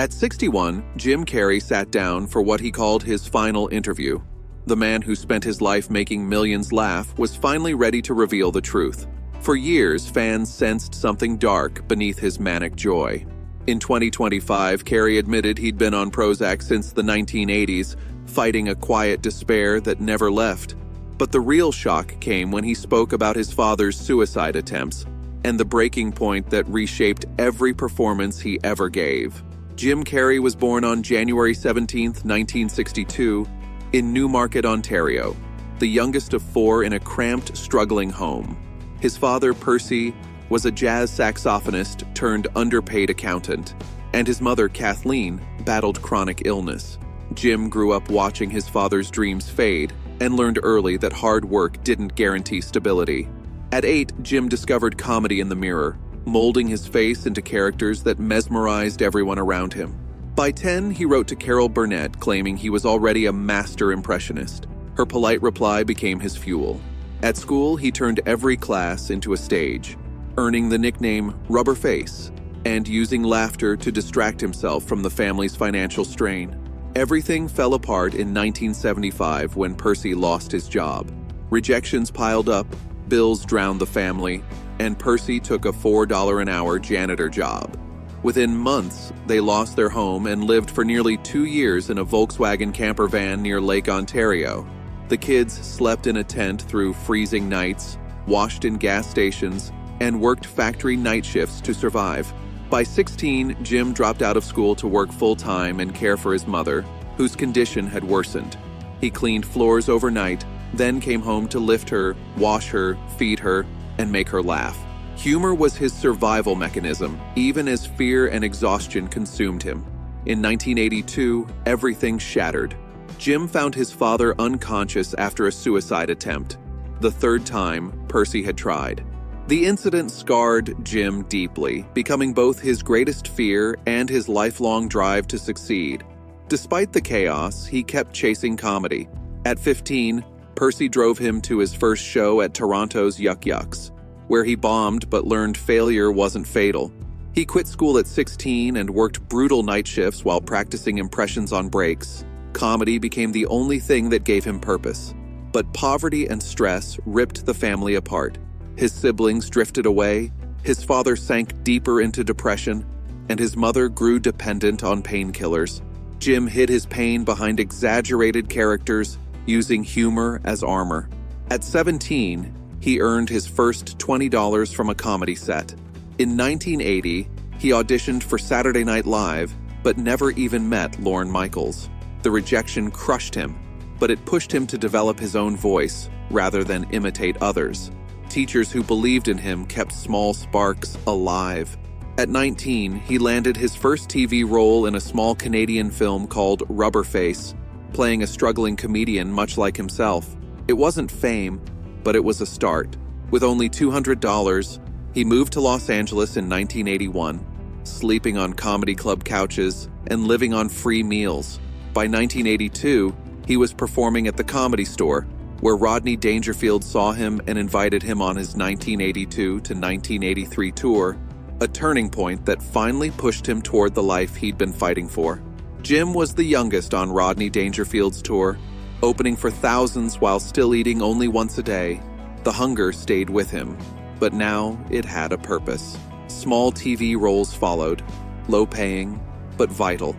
At 61, Jim Carrey sat down for what he called his final interview. The man who spent his life making millions laugh was finally ready to reveal the truth. For years, fans sensed something dark beneath his manic joy. In 2025, Carrey admitted he'd been on Prozac since the 1980s, fighting a quiet despair that never left. But the real shock came when he spoke about his father's suicide attempts and the breaking point that reshaped every performance he ever gave. Jim Carrey was born on January 17, 1962, in Newmarket, Ontario, the youngest of four in a cramped, struggling home. His father, Percy, was a jazz saxophonist turned underpaid accountant, and his mother, Kathleen, battled chronic illness. Jim grew up watching his father's dreams fade and learned early that hard work didn't guarantee stability. At 8, Jim discovered comedy in the mirror, molding his face into characters that mesmerized everyone around him. By 10, he wrote to Carol Burnett claiming he was already a master impressionist. Her polite reply became his fuel. At school, he turned every class into a stage, earning the nickname Rubber Face and using laughter to distract himself from the family's financial strain. Everything fell apart in 1975 when Percy lost his job. Rejections piled up, bills drowned the family, and Percy took a $4 an hour janitor job. Within months, they lost their home and lived for nearly 2 years in a Volkswagen camper van near Lake Ontario. The kids slept in a tent through freezing nights, washed in gas stations, and worked factory night shifts to survive. By 16, Jim dropped out of school to work full-time and care for his mother, whose condition had worsened. He cleaned floors overnight, then came home to lift her, wash her, feed her, and make her laugh. Humor was his survival mechanism, even as fear and exhaustion consumed him. In 1982, everything shattered. Jim found his father unconscious after a suicide attempt, the third time Percy had tried. The incident scarred Jim deeply, becoming both his greatest fear and his lifelong drive to succeed. Despite the chaos, he kept chasing comedy. At 15, Percy drove him to his first show at Toronto's Yuck Yucks, where he bombed but learned failure wasn't fatal. He quit school at 16 and worked brutal night shifts while practicing impressions on breaks. Comedy became the only thing that gave him purpose. But poverty and stress ripped the family apart. His siblings drifted away, his father sank deeper into depression, and his mother grew dependent on painkillers. Jim hid his pain behind exaggerated characters, using humor as armor. At 17, he earned his first $20 from a comedy set. In 1980, he auditioned for Saturday Night Live, but never even met Lorne Michaels. The rejection crushed him, but it pushed him to develop his own voice rather than imitate others. Teachers who believed in him kept small sparks alive. At 19, he landed his first TV role in a small Canadian film called Rubber Face, playing a struggling comedian much like himself. It wasn't fame, but it was a start. With only $200, he moved to Los Angeles in 1981, sleeping on comedy club couches and living on free meals. By 1982, he was performing at the Comedy Store, where Rodney Dangerfield saw him and invited him on his 1982 to 1983 tour, a turning point that finally pushed him toward the life he'd been fighting for. Jim was the youngest on Rodney Dangerfield's tour, opening for thousands while still eating only once a day. The hunger stayed with him, but now it had a purpose. Small TV roles followed, low-paying, but vital.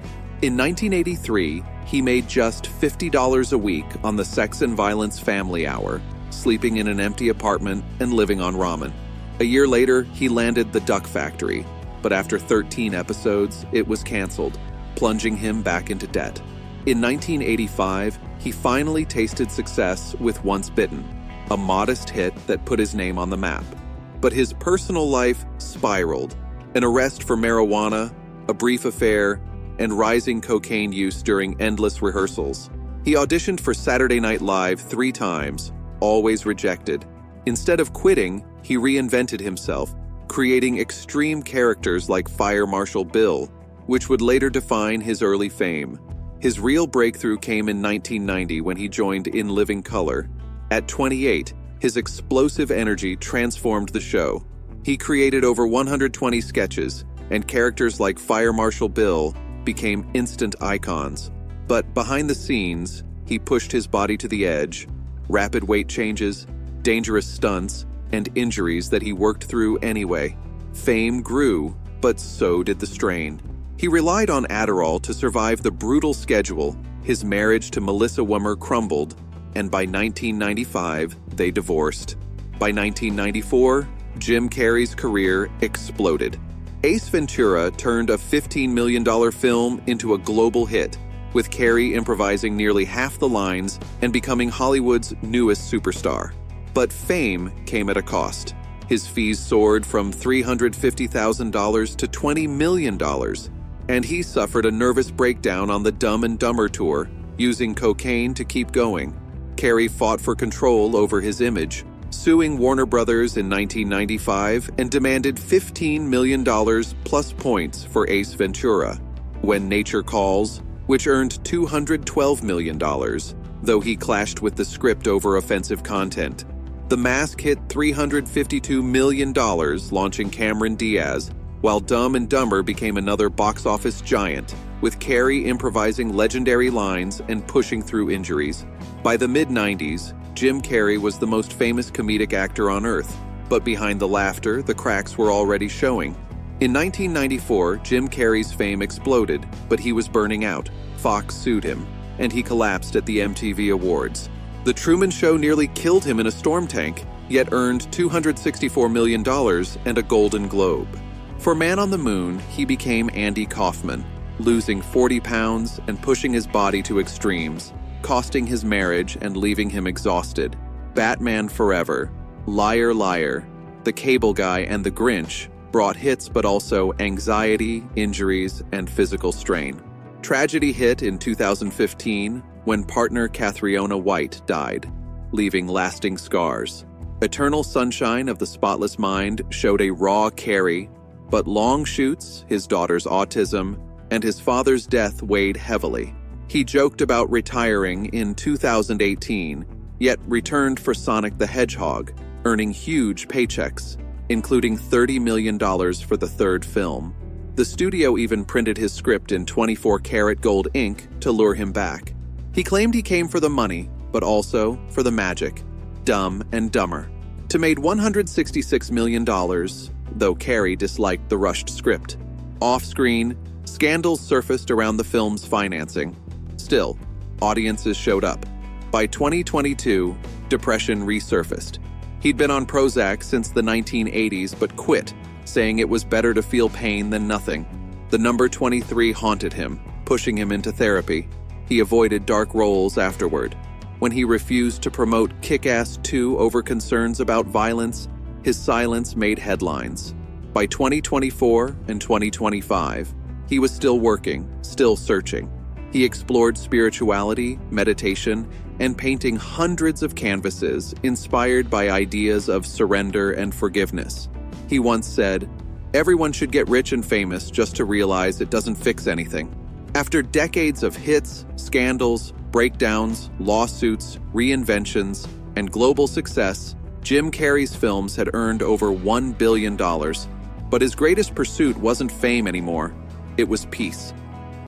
In 1983, he made just $50 a week on the Sex and Violence Family Hour, sleeping in an empty apartment and living on ramen. A year later, he landed The Duck Factory, but after 13 episodes, it was canceled, plunging him back into debt. In 1985, he finally tasted success with Once Bitten, a modest hit that put his name on the map. But his personal life spiraled. An arrest for marijuana, a brief affair, and rising cocaine use during endless rehearsals. He auditioned for Saturday Night Live 3 times, always rejected. Instead of quitting, he reinvented himself, creating extreme characters like Fire Marshal Bill, which would later define his early fame. His real breakthrough came in 1990 when he joined In Living Color. At 28, his explosive energy transformed the show. He created over 120 sketches, and characters like Fire Marshal Bill became instant icons. But behind the scenes, he pushed his body to the edge. Rapid weight changes, dangerous stunts, and injuries that he worked through anyway. Fame grew, but so did the strain. He relied on Adderall to survive the brutal schedule. His marriage to Melissa Wimmer crumbled, and by 1995, they divorced. By 1994, Jim Carrey's career exploded. Ace Ventura turned a $15 million film into a global hit, with Carrey improvising nearly half the lines and becoming Hollywood's newest superstar. But fame came at a cost. His fees soared from $350,000 to $20 million, and he suffered a nervous breakdown on the Dumb and Dumber tour, using cocaine to keep going. Carrey fought for control over his image, suing Warner Brothers in 1995 and demanded $15 million plus points for Ace Ventura. When Nature Calls, which earned $212 million, though he clashed with the script over offensive content. The Mask hit $352 million, launching Cameron Diaz, while Dumb and Dumber became another box office giant, with Carrey improvising legendary lines and pushing through injuries. By the mid-90s, Jim Carrey was the most famous comedic actor on Earth, but behind the laughter, the cracks were already showing. In 1994, Jim Carrey's fame exploded, but he was burning out. Fox sued him, and he collapsed at the MTV Awards. The Truman Show nearly killed him in a storm tank, yet earned $264 million and a Golden Globe. For Man on the Moon, he became Andy Kaufman, losing 40 pounds and pushing his body to extremes, costing his marriage and leaving him exhausted. Batman Forever, Liar Liar, The Cable Guy, and The Grinch brought hits but also anxiety, injuries, and physical strain. Tragedy hit in 2015 when partner Catriona White died, leaving lasting scars. Eternal Sunshine of the Spotless Mind showed a raw Carrey, but long shoots, his daughter's autism, and his father's death weighed heavily. He joked about retiring in 2018, yet returned for Sonic the Hedgehog, earning huge paychecks, including $30 million for the third film. The studio even printed his script in 24-karat gold ink to lure him back. He claimed he came for the money, but also for the magic. Dumb and Dumber, to made $166 million, though Carrey disliked the rushed script. Off-screen, scandals surfaced around the film's financing. Still, audiences showed up. By 2022, depression resurfaced. He'd been on Prozac since the 1980s but quit, saying it was better to feel pain than nothing. The number 23 haunted him, pushing him into therapy. He avoided dark roles afterward. When he refused to promote Kick-Ass 2 over concerns about violence, his silence made headlines. By 2024 and 2025, he was still working, still searching. He explored spirituality, meditation, and painting hundreds of canvases inspired by ideas of surrender and forgiveness. He once said, "Everyone should get rich and famous just to realize it doesn't fix anything." After decades of hits, scandals, breakdowns, lawsuits, reinventions, and global success, Jim Carrey's films had earned over $1 billion. But his greatest pursuit wasn't fame anymore. It was peace.